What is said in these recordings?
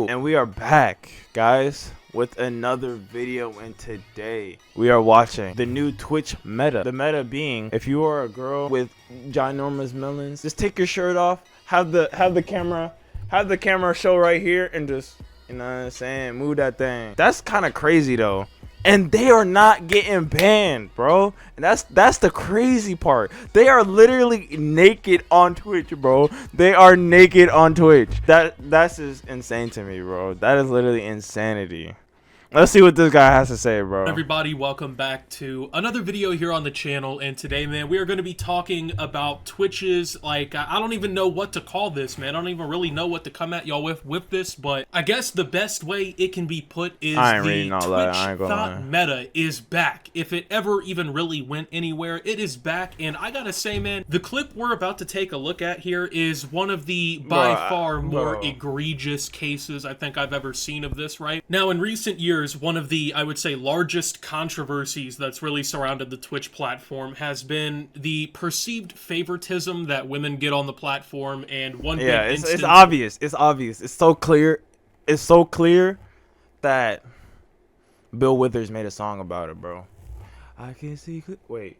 And we are back, guys, with another video, and today we are watching the new Twitch meta. The meta being, if you are a girl with ginormous melons, just take your shirt off, have the camera show right here, and just, you know what I'm saying, move that thing. That's kind of crazy though. And they are not getting banned, bro. And that's the crazy part. They are literally naked on Twitch, bro. They are naked on Twitch. That's just insane to me, bro. That is literally insanity. Let's see what this guy has to say, bro. Everybody, welcome back to another video here on the channel, and today, man, we are going to be talking about Twitch's, like, I don't even know what to call this, man. I don't even really know what to come at y'all with this, but I guess the best way it can be put is the Twitch thought meta is back. If it ever even really went anywhere, it is back, and I gotta say, man, the clip we're about to take a look at here is one of the by far more egregious cases I think I've ever seen of this, right? Now, in recent years, one of the, I would say, largest controversies that's really surrounded the Twitch platform has been the perceived favoritism that women get on the platform, and one big instance... it's obvious. It's obvious. It's so clear. It's so clear that Bill Withers made a song about it, bro. I can see... Wait.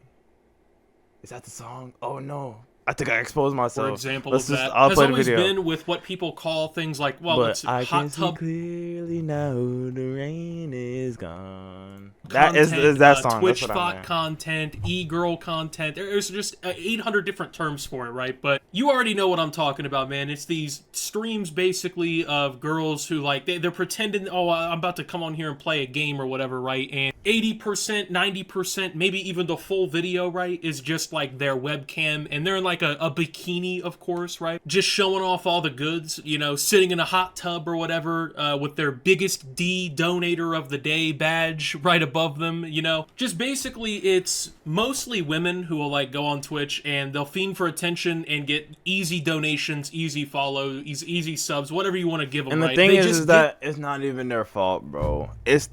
Is that the song? Oh, no. I think I exposed myself. For example of that has always been with what people call things like, well, it's I hot can tub. See clearly now the rain is gone. That is that song. Twitch thought content, e-girl content. There's just 800 different terms for it, right? But you already know what I'm talking about, man. It's these streams basically of girls who, like, they're pretending, oh, I'm about to come on here and play a game or whatever, right? And 80%, 90%, maybe even the full video, right, is just like their webcam, and they're in like a bikini, of course, right? Just showing off all the goods, you know, sitting in a hot tub or whatever, with their biggest D donator of the day badge right above them, you know? Just basically, it's mostly women who will, like, go on Twitch and they'll fiend for attention and get easy donations, easy follows, easy subs, whatever you want to give them, and the right? thing is that it's not even their fault, bro. It's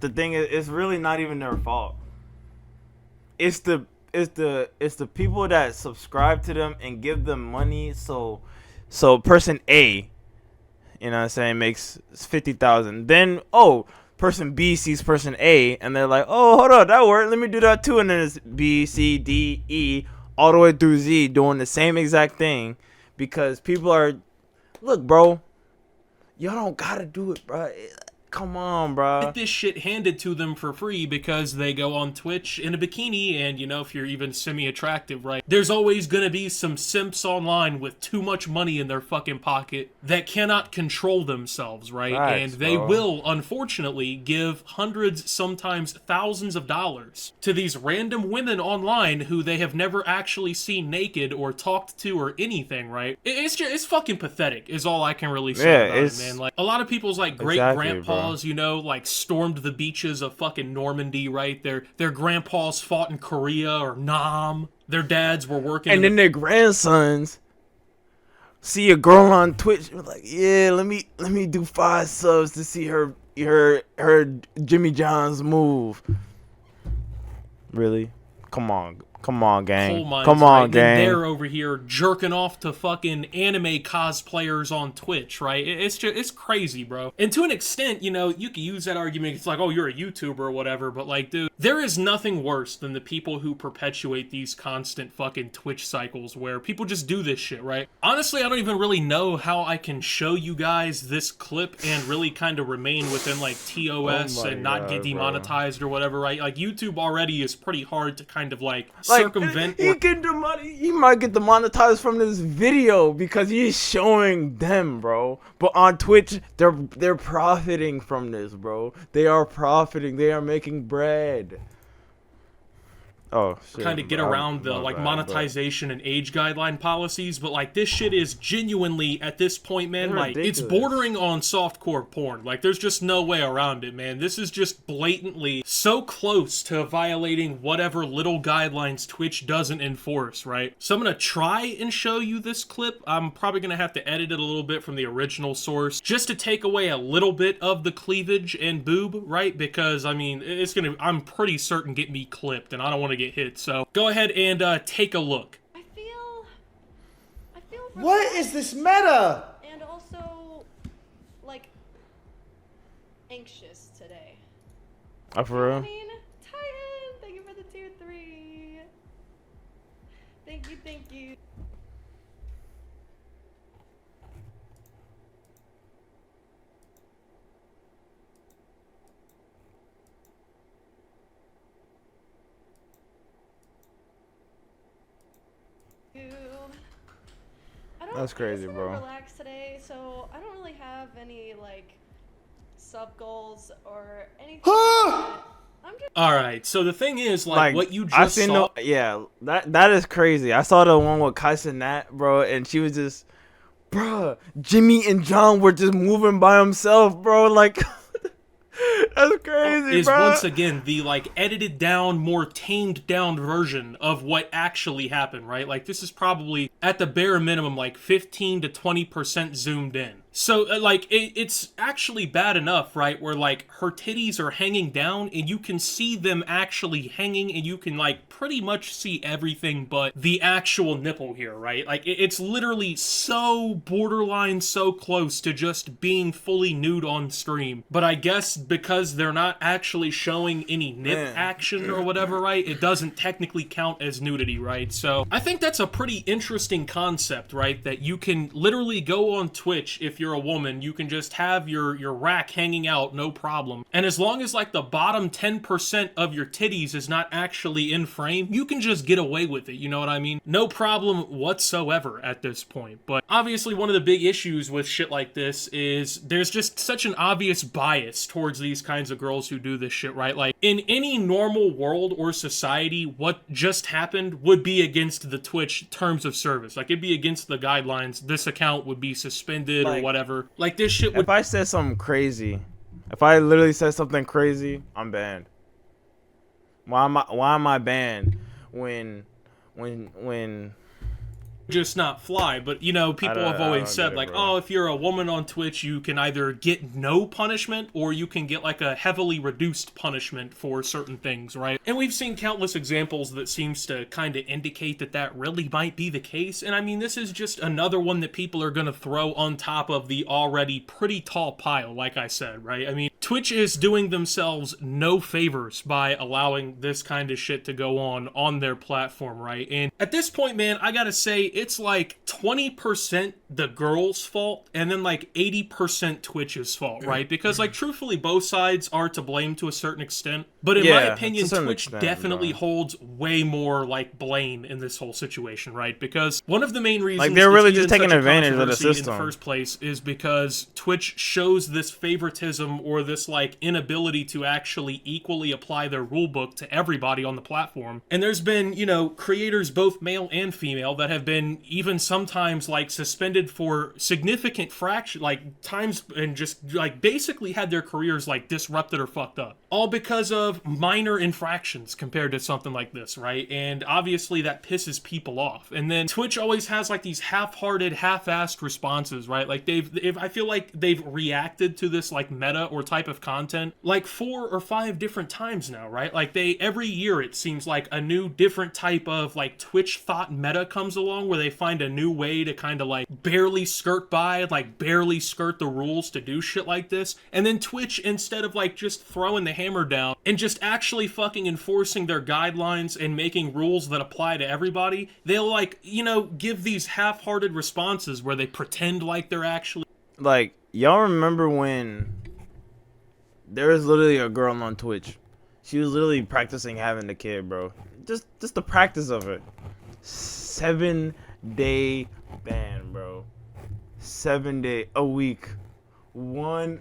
really not even their fault. It's the people that subscribe to them and give them money. So person A, you know what I'm saying, makes 50,000. Then person B sees person A and they're like, oh, hold on, that worked. Let me do that too. And then it's B, C, D, E, all the way through Z doing the same exact thing, because people are, look, bro, y'all don't gotta do it, bro. Come on, bro. Get this shit handed to them for free because they go on Twitch in a bikini, and, you know, if you're even semi-attractive, right, there's always gonna be some simps online with too much money in their fucking pocket that cannot control themselves, right? And they will, unfortunately, give hundreds, sometimes thousands of dollars to these random women online who they have never actually seen naked or talked to or anything, right? It's fucking pathetic, is all I can really say about it, man. Like, a lot of people's, like, great-grandpas, you know, like, stormed the beaches of fucking Normandy, right? Their grandpas fought in Korea or Nam. Their dads were working, and then their grandsons see a girl on Twitch, like, yeah, let me do 5 subs to see her Jimmy John's move. Really? Come on, gang. Come on, gang. They're over here jerking off to fucking anime cosplayers on Twitch, right? It's crazy, bro. And to an extent, you know, you can use that argument. It's like, oh, you're a YouTuber or whatever. But, like, dude, there is nothing worse than the people who perpetuate these constant fucking Twitch cycles where people just do this shit, right? Honestly, I don't even really know how I can show you guys this clip and really kind of remain within, like, TOS and not get demonetized, bro, or whatever, right? Like, YouTube already is pretty hard to kind of, like circumvent. He might get demonetized from this video because he's showing them, bro. But on Twitch, they're profiting from this, bro. They are profiting. They are making bread. Oh, shit. Kind of get around the, like, monetization and age guideline policies, but, like, this shit is genuinely, at this point, man, like, it's bordering on softcore porn. Like, there's just no way around it, man. This is just blatantly so close to violating whatever little guidelines Twitch doesn't enforce, right? So I'm gonna try and show you this clip. I'm probably gonna have to edit it a little bit from the original source, just to take away a little bit of the cleavage and boob, right? Because, I mean, it's gonna, I'm pretty certain, get me clipped, and I don't want to get hit. So go ahead and take a look. I feel what is this meta? And also, like, anxious today. Oh, for real? Titan, thank you for the tier 3. Thank you, thank you. That's crazy, I just bro. wanna relax today, so I don't really have any like sub goals or anything like that. I'm just All right. So the thing is, like what you I just seen saw. that is crazy. I saw the one with Kais and Nat, bro, and she was just, bruh, Jimmy and John were just moving by himself, bro. Like, that's crazy, Is bro. once again the like edited down, more tamed down version of what actually happened, right? Like this is probably at the bare minimum like 15 to 20% zoomed in. So like it's actually bad enough, right? Where like her titties are hanging down and you can see them actually hanging and you can like pretty much see everything but the actual nipple here, right? Like it's literally so borderline, so close to just being fully nude on stream. But I guess because they're not actually showing any nip Man. action or whatever, right? It doesn't technically count as nudity, right? So I think that's a pretty interesting concept, right? That you can literally go on Twitch if you're a woman, you can just have your rack hanging out, no problem. And as long as like the bottom 10% of your titties is not actually in frame, you can just get away with it, you know what I mean? No problem whatsoever at this point. But obviously one of the big issues with shit like this is there's just such an obvious bias towards these kinds of girls who do this shit, right? Like in any normal world or society, what just happened would be against the Twitch terms of service. Like it'd be against the guidelines. This account would be suspended or whatever. Like this shit would. If I said something crazy, if I literally said something crazy, I'm banned. Why am I banned when just not fly, but you know, people have always said like, oh, if you're a woman on Twitch, you can either get no punishment or you can get like a heavily reduced punishment for certain things, right? And we've seen countless examples that seems to kind of indicate that that really might be the case. And I mean, this is just another one that people are going to throw on top of the already pretty tall pile, like I said, right? I mean, Twitch is doing themselves no favors by allowing this kind of shit to go on their platform, right? And at this point, man, I gotta say, it's like 20% the girl's fault and then like 80% Twitch's fault, right? Because like truthfully both sides are to blame to a certain extent, but in my opinion Twitch definitely holds way more like blame in this whole situation, right? Because one of the main reasons like they're really just taking advantage of the system in the first place is because Twitch shows this favoritism or this like inability to actually equally apply their rulebook to everybody on the platform. And there's been, you know, creators both male and female that have been even sometimes like suspended for significant fraction like times and just like basically had their careers like disrupted or fucked up, all because of minor infractions compared to something like this, right? And obviously that pisses people off. And then Twitch always has like these half-hearted, half-assed responses, right? Like I feel like they've reacted to this like meta or type of content like 4 or 5 different times now, right? Like every year it seems like a new different type of like Twitch thought meta comes along where they find a new way to kind of like barely skirt by, like barely skirt the rules to do shit like this. And then Twitch, instead of like just throwing the hammer down and just actually fucking enforcing their guidelines and making rules that apply to everybody, they'll like, you know, give these half-hearted responses where they pretend like they're actually like, y'all remember when there was literally a girl on Twitch? She was literally practicing having the kid, bro. Just the practice of it. 7-day ban, bro. 7 day a week. One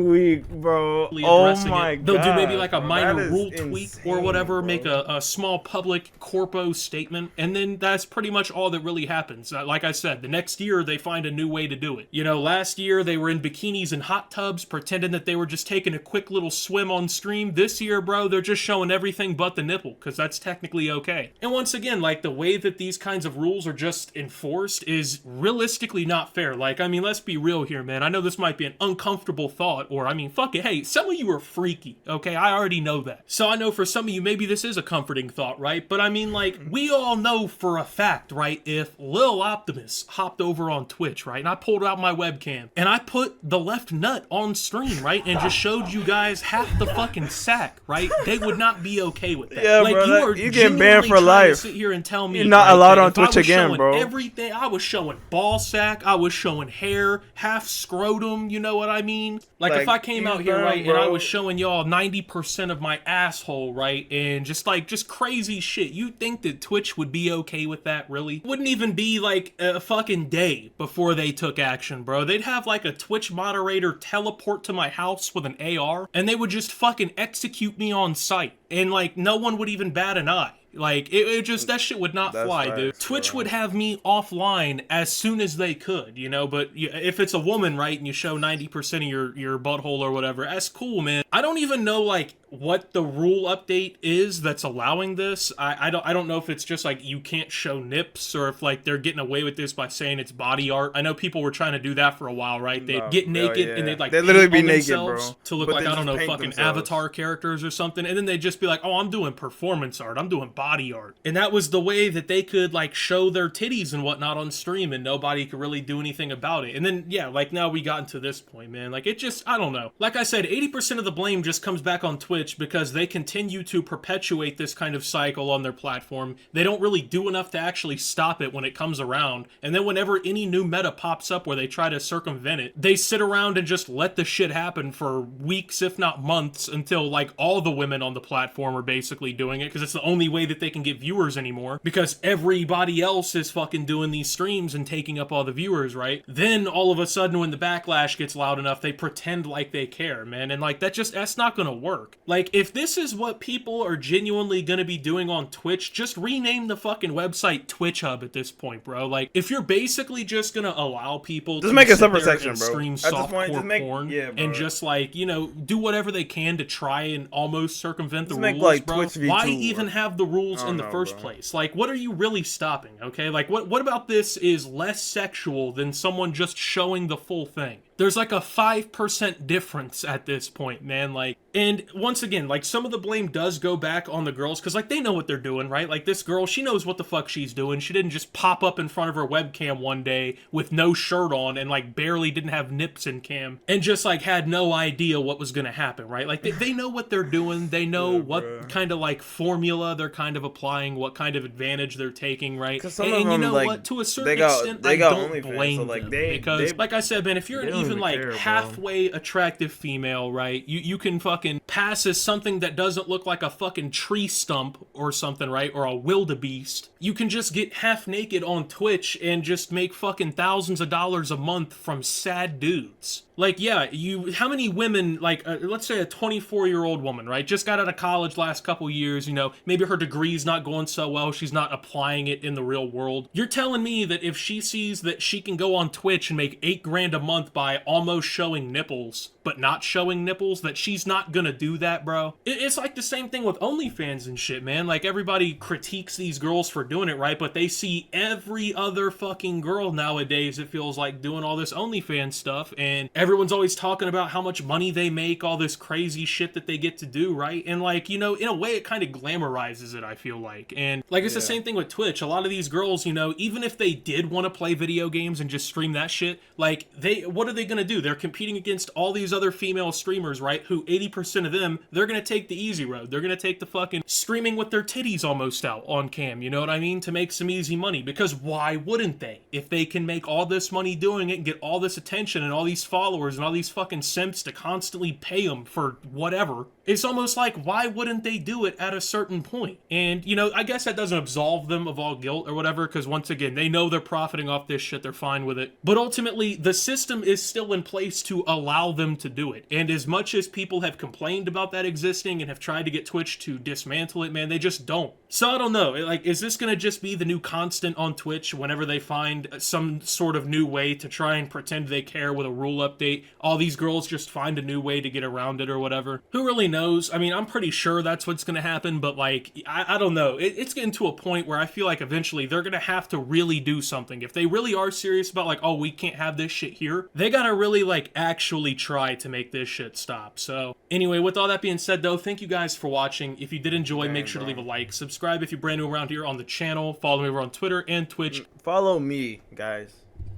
week, bro. Oh my god. They'll do maybe like a minor rule insane, tweak or whatever, bro. make a small public corpo statement, and then that's pretty much all that really happens. Like I said, the next year they find a new way to do it. You know, last year they were in bikinis and hot tubs, pretending that they were just taking a quick little swim on stream. This year, bro, they're just showing everything but the nipple, because that's technically okay. And once again, like the way that these kinds of rules are just enforced is realistically not fair. Like, I mean, let's be real here, man. I know this might be an uncomfortable thought, or I mean, fuck it, hey, some of you are freaky, okay? I already know that. So I know for some of you, maybe this is a comforting thought, right? But I mean, like, we all know for a fact, right, if Lil Optimus hopped over on Twitch, right, and I pulled out my webcam, and I put the left nut on stream, right, and just showed you guys half the fucking sack, right, they would not be okay with that. Yeah, like, bro, you getting banned for to life. sit here and tell me you're not right, allowed on if I Twitch was again, showing bro. Everything I was showing ball sack, I was showing hair, half scrotum, you know what I mean? Like if I came out here, right, and I was showing y'all 90% of my asshole, right, and just crazy shit, you think that Twitch would be okay with that, really? Wouldn't even be like a fucking day before they took action, bro. They'd have like a Twitch moderator teleport to my house with an AR, and they would just fucking execute me on sight, and like no one would even bat an eye. Like, it just, that shit would not fly, facts, dude. Twitch would have me offline as soon as they could, you know, but if it's a woman, right, and you show 90% of your butthole or whatever, that's cool, man. I don't even know, like, what the rule update is that's allowing this. I don't know if it's just like you can't show nips, or if like they're getting away with this by saying it's body art. I know people were trying to do that for a while, right? They'd get naked and they'd like they'd literally be naked, themselves bro, to look like, I don't know, fucking avatar characters or something, and then they'd just be like, oh, I'm doing performance art, I'm doing body art. And that was the way that they could like show their titties and whatnot on stream, and nobody could really do anything about it. And then yeah, like now we got into this point, man. Like it just, I don't know. Like I said, 80% of the blame just comes back on Twitch because they continue to perpetuate this kind of cycle on their platform. They don't really do enough to actually stop it when it comes around. And then whenever any new meta pops up where they try to circumvent it, they sit around and just let the shit happen for weeks, if not months, until like all the women on the platform are basically doing it, because it's the only way that they can get viewers anymore, because everybody else is fucking doing these streams and taking up all the viewers, right? Then all of a sudden when the backlash gets loud enough, they pretend like they care, man. And like that's not gonna work. Like if this is what people are genuinely gonna be doing on Twitch, just rename the fucking website Twitch Hub at this point, bro. Like if you're basically just gonna allow people just to make a sit separate there section, and bro. stream softcore porn, and just like, you know, do whatever they can to try and almost circumvent the rules, like bro. Twitch V2, why even have the rules in the first bro. place? Like what are you really stopping? Okay, like what about this is less sexual than someone just showing the full thing? There's like a 5% difference at this point, man. Like, and once again, like some of the blame does go back on the girls, because like they know what they're doing, right? Like this girl, she knows what the fuck she's doing. She didn't just pop up in front of her webcam one day with no shirt on and like barely didn't have nips in cam and just like had no idea what was gonna happen, right? Like they know what they're doing. They know what kind of like formula they're kind of applying, what kind of advantage they're taking, right? And you know like, what? To a certain extent, I don't blame them, because like I said, man, if you're an even like halfway attractive female, right, you can fucking pass as something that doesn't look like a fucking tree stump or something, right, or a wildebeest. You can just get half naked on Twitch and just make fucking thousands of dollars a month from sad dudes. Like, yeah, how many women, like, let's say a 24-year-old woman, right, just got out of college last couple years, you know, maybe her degree's not going so well, she's not applying it in the real world. You're telling me that if she sees that she can go on Twitch and make $8 grand a month by almost showing nipples, but not showing nipples, that she's not gonna do that, bro? It's like the same thing with OnlyFans and shit, man. Like, everybody critiques these girls for doing it, right, but they see every other fucking girl nowadays, it feels like, doing all this OnlyFans stuff, and everyone's always talking about how much money they make, all this crazy shit that they get to do, right? And like, you know, in a way it kind of glamorizes it, I feel like. And like, it's the same thing with Twitch. A lot of these girls, you know, even if they did want to play video games and just stream that shit, like, what are they gonna do? They're competing against all these other female streamers, right, who 80% of them, they're gonna take the easy road. They're gonna take the fucking streaming with their titties almost out on cam, you know what I mean, to make some easy money. Because why wouldn't they? If they can make all this money doing it and get all this attention and all these followers and all these fucking simps to constantly pay them for whatever, it's almost like, why wouldn't they do it at a certain point? And, you know, I guess that doesn't absolve them of all guilt or whatever, because once again, they know they're profiting off this shit, they're fine with it. But ultimately, the system is still in place to allow them to do it. And as much as people have complained about that existing and have tried to get Twitch to dismantle it, man, they just don't. So I don't know, like, is this gonna just be the new constant on Twitch whenever they find some sort of new way to try and pretend they care with a rule update? All these girls just find a new way to get around it or whatever. Who really knows? I mean, I'm pretty sure that's what's gonna happen, but like, I don't know. It's getting to a point where I feel like eventually they're gonna have to really do something. If they really are serious about like, oh, we can't have this shit here, they gotta really like actually try to make this shit stop. So anyway, with all that being said though, thank you guys for watching. If you did enjoy, make sure to leave a like, subscribe if you're brand new around here on the channel, follow me over on Twitter and Twitch. Follow me, guys.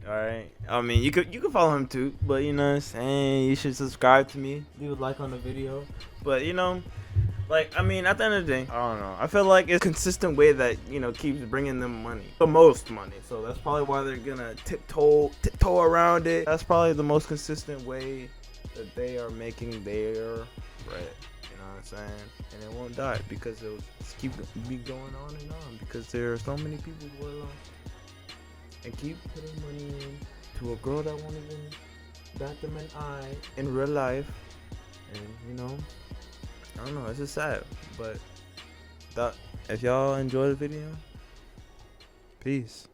Alright, I mean, you could follow him too, but you know what I'm saying, you should subscribe to me, leave a like on the video. But you know, like, I mean, at the end of the day, I don't know, I feel like it's a consistent way that, you know, keeps bringing them money, the most money. So that's probably why they're gonna tiptoe around it. That's probably the most consistent way that they are making their bread. You know what I'm saying? And it won't die because it'll just keep going on and on, because there are so many people who are lost and keep putting money in to a girl that won't even bat them an eye in real life. And you know, I don't know, it's just sad. But if y'all enjoy the video, peace.